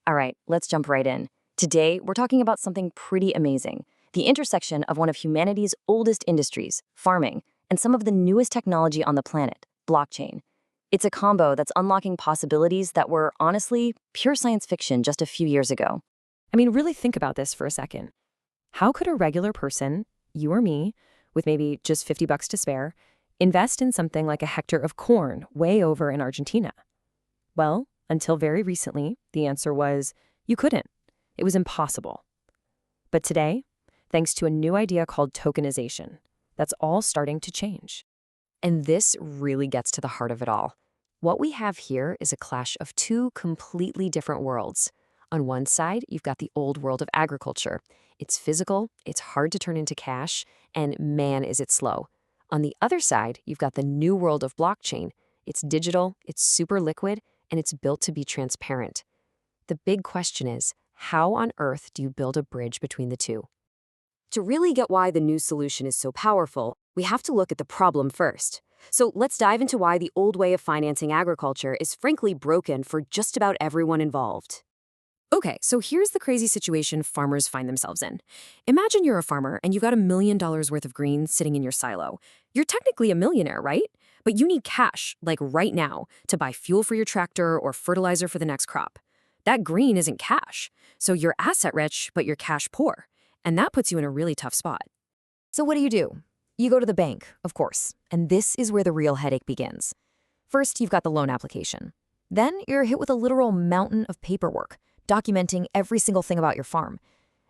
All right, let's jump right in. Today, we're talking about something pretty amazing, the intersection of one of humanity's oldest industries, farming, and some of the newest technology on the planet, blockchain. It's a combo that's unlocking possibilities that were, honestly, pure science fiction just a few years ago. I mean, really think about this for a second. How could a regular person, you or me, with maybe just $50 to spare, invest in something like a hectare of corn way over in Argentina? Well, until very recently, the answer was you couldn't. It was impossible. But today, thanks to a new idea called tokenization, that's all starting to change. And this really gets to the heart of it all. What we have here is a clash of two completely different worlds. On one side, you've got the old world of agriculture. It's physical, it's hard to turn into cash, and man, is it slow. On the other side, you've got the new world of blockchain. It's digital, it's super liquid, and it's built to be transparent. The big question is, how on earth do you build a bridge between the two? To really get why the new solution is so powerful, we have to look at the problem first. So let's dive into why the old way of financing agriculture is frankly broken for just about everyone involved. Okay, so here's the crazy situation farmers find themselves in. Imagine you're a farmer and you've got $1 million worth of green sitting in your silo. You're technically a millionaire, right? But you need cash, like right now, to buy fuel for your tractor or fertilizer for the next crop. That green isn't cash, so you're asset rich, but you're cash poor. And that puts you in a really tough spot. So what do? You go to the bank, of course, and this is where the real headache begins. First, you've got the loan application. Then you're hit with a literal mountain of paperwork, documenting every single thing about your farm.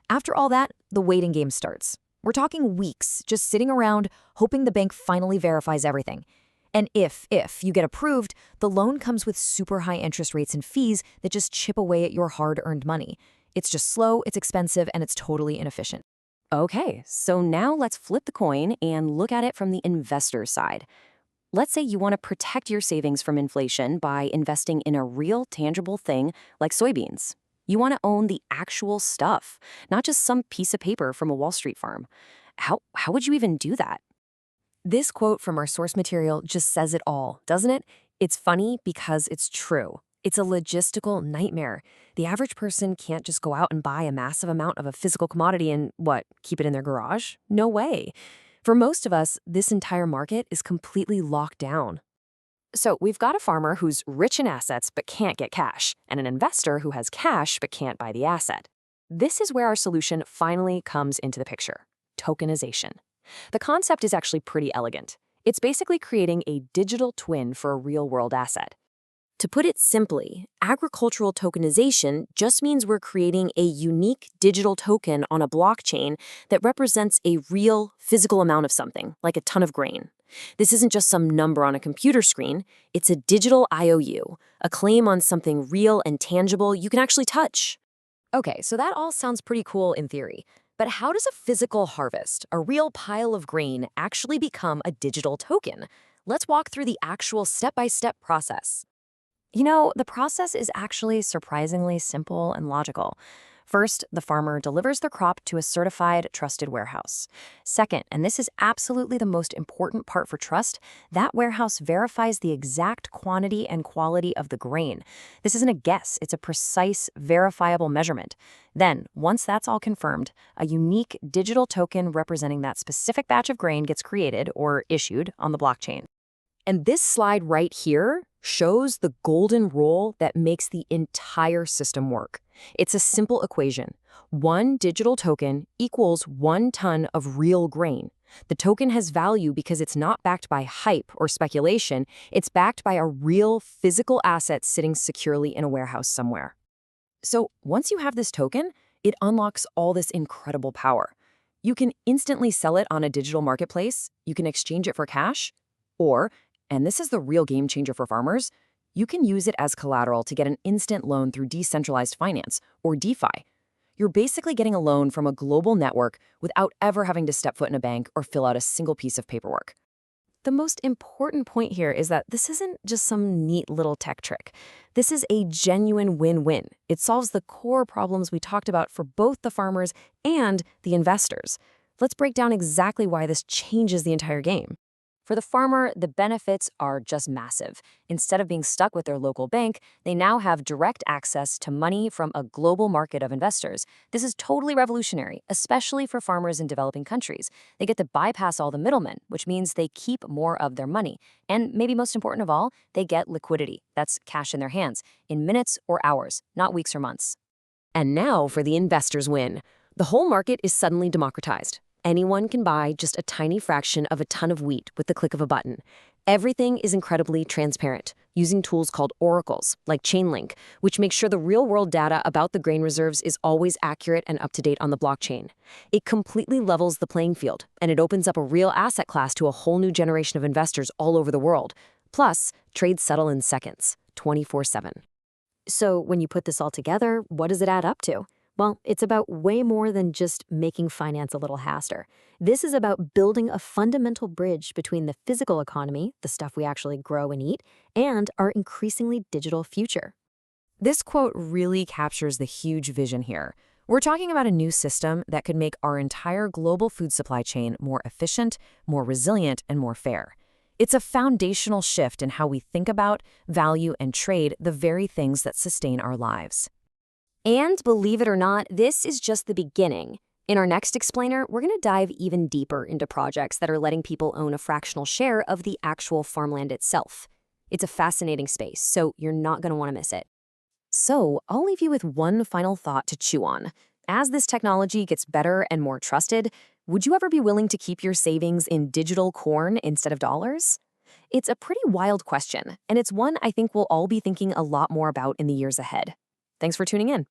After all that, the waiting game starts. We're talking weeks, just sitting around, hoping the bank finally verifies everything. And if you get approved, the loan comes with super high interest rates and fees that just chip away at your hard-earned money. It's just slow, it's expensive, and it's totally inefficient. Okay, so now let's flip the coin and look at it from the investor side. Let's say you want to protect your savings from inflation by investing in a real, tangible thing like soybeans. You want to own the actual stuff, not just some piece of paper from a Wall Street farm. How would you even do that? This quote from our source material just says it all, doesn't it? It's funny because it's true. It's a logistical nightmare. The average person can't just go out and buy a massive amount of a physical commodity and, keep it in their garage? No way. For most of us, this entire market is completely locked down. So we've got a farmer who's rich in assets but can't get cash, and an investor who has cash but can't buy the asset. This is where our solution finally comes into the picture: tokenization. The concept is actually pretty elegant. It's basically creating a digital twin for a real-world asset. To put it simply, agricultural tokenization just means we're creating a unique digital token on a blockchain that represents a real physical amount of something, like a ton of grain. This isn't just some number on a computer screen, it's a digital IOU, a claim on something real and tangible you can actually touch. Okay, so that all sounds pretty cool in theory. But how does a physical harvest, a real pile of grain, actually become a digital token? Let's walk through the actual step-by-step process. The process is actually surprisingly simple and logical. First, the farmer delivers the crop to a certified, trusted warehouse. Second, and this is absolutely the most important part for trust, that warehouse verifies the exact quantity and quality of the grain. This isn't a guess, it's a precise, verifiable measurement. Then, once that's all confirmed, a unique digital token representing that specific batch of grain gets created or issued on the blockchain. And this slide right here shows the golden rule that makes the entire system work. It's a simple equation. One digital token equals 1 ton of real grain. The token has value because it's not backed by hype or speculation. It's backed by a real physical asset sitting securely in a warehouse somewhere. So once you have this token, it unlocks all this incredible power. You can instantly sell it on a digital marketplace. You can exchange it for cash, or, and this is the real game changer for farmers, you can use it as collateral to get an instant loan through decentralized finance, or DeFi. You're basically getting a loan from a global network without ever having to step foot in a bank or fill out a single piece of paperwork. The most important point here is that this isn't just some neat little tech trick. This is a genuine win-win. It solves the core problems we talked about for both the farmers and the investors. Let's break down exactly why this changes the entire game. For the farmer, the benefits are just massive. Instead of being stuck with their local bank, they now have direct access to money from a global market of investors. This is totally revolutionary, especially for farmers in developing countries. They get to bypass all the middlemen, which means they keep more of their money. And maybe most important of all, they get liquidity. That's cash in their hands, in minutes or hours, not weeks or months. And now for the investor's win. The whole market is suddenly democratized. Anyone can buy just a tiny fraction of a ton of wheat with the click of a button. Everything is incredibly transparent, using tools called oracles, like Chainlink, which make sure the real-world data about the grain reserves is always accurate and up to date on the blockchain. It completely levels the playing field, and it opens up a real asset class to a whole new generation of investors all over the world. Plus, trades settle in seconds, 24/7. So when you put this all together, what does it add up to? Well, it's about way more than just making finance a little faster. This is about building a fundamental bridge between the physical economy, the stuff we actually grow and eat, and our increasingly digital future. This quote really captures the huge vision here. We're talking about a new system that could make our entire global food supply chain more efficient, more resilient, and more fair. It's a foundational shift in how we think about, value, and trade the very things that sustain our lives. And believe it or not, this is just the beginning. In our next explainer, we're going to dive even deeper into projects that are letting people own a fractional share of the actual farmland itself. It's a fascinating space, so you're not going to want to miss it. So, I'll leave you with one final thought to chew on. As this technology gets better and more trusted, would you ever be willing to keep your savings in digital corn instead of dollars? It's a pretty wild question, and it's one I think we'll all be thinking a lot more about in the years ahead. Thanks for tuning in.